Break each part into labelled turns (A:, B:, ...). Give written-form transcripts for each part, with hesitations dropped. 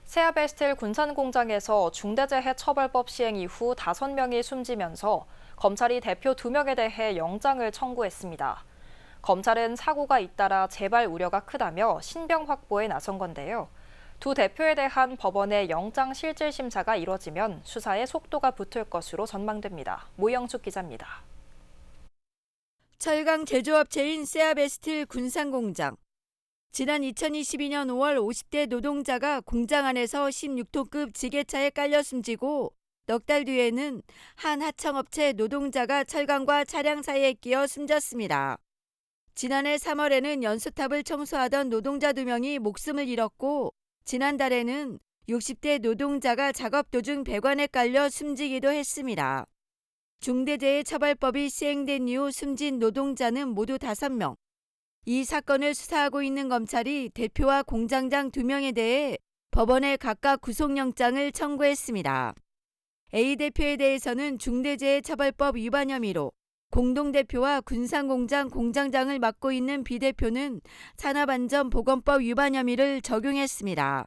A: 세아베스틸 군산공장에서 중대재해처벌법 시행 이후 5명이 숨지면서 검찰이 대표 2명에 대해 영장을 청구했습니다. 검찰은 사고가 잇따라 재발 우려가 크다며 신병 확보에 나선 건데요. 두 대표에 대한 법원의 영장 실질 심사가 이뤄지면 수사에 속도가 붙을 것으로 전망됩니다. 모영숙 기자입니다.
B: 철강 제조업체인 세아베스틸 군산공장. 지난 2022년 5월 50대 노동자가 공장 안에서 16톤급 지게차에 깔려 숨지고 넉 달 뒤에는 한 하청업체 노동자가 철강과 차량 사이에 끼어 숨졌습니다. 지난해 3월에는 연소탑을 청소하던 노동자 2명이 목숨을 잃었고 지난달에는 60대 노동자가 작업 도중 배관에 깔려 숨지기도 했습니다. 중대재해처벌법이 시행된 이후 숨진 노동자는 모두 5명. 이 사건을 수사하고 있는 검찰이 대표와 공장장 2명에 대해 법원에 각각 구속영장을 청구했습니다. A 대표에 대해서는 중대재해처벌법 위반 혐의로, 공동대표와 군산공장 공장장을 맡고 있는 B 대표는 산업안전보건법 위반 혐의를 적용했습니다.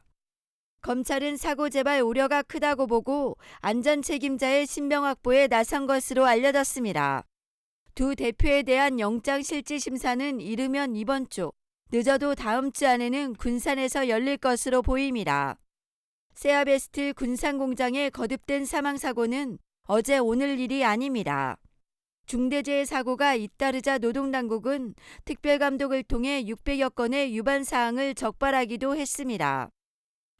B: 검찰은 사고 재발 우려가 크다고 보고 안전책임자의 신병 확보에 나선 것으로 알려졌습니다. 두 대표에 대한 영장 실질 심사는 이르면 이번 주, 늦어도 다음 주 안에는 군산에서 열릴 것으로 보입니다. 세아베스틸 군산공장의 거듭된 사망사고는 어제 오늘 일이 아닙니다. 중대재해 사고가 잇따르자 노동당국은 특별감독을 통해 600여 건의 위반 사항을 적발하기도 했습니다.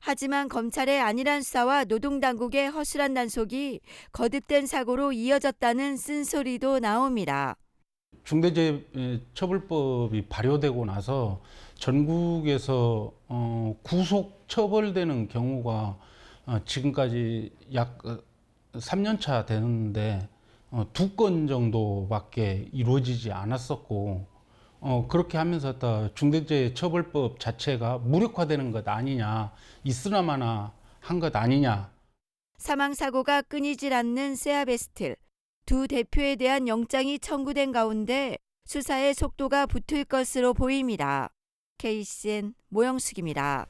B: 하지만 검찰의 안일한 수사와 노동당국의 허술한 단속이 거듭된 사고로 이어졌다는 쓴소리도 나옵니다.
C: 중대재해처벌법이 발효되고 나서 전국에서 구속 처벌되는 경우가 지금까지 약 3년 차 되는데 2건 정도밖에 이루어지지 않았었고 그렇게 하면서 중대재해처벌법 자체가 무력화되는 것 아니냐, 있으나마나 한 것 아니냐.
B: 사망사고가 끊이질 않는 세아베스틸. 두 대표에 대한 영장이 청구된 가운데 수사의 속도가 붙을 것으로 보입니다. KCN 모영숙입니다.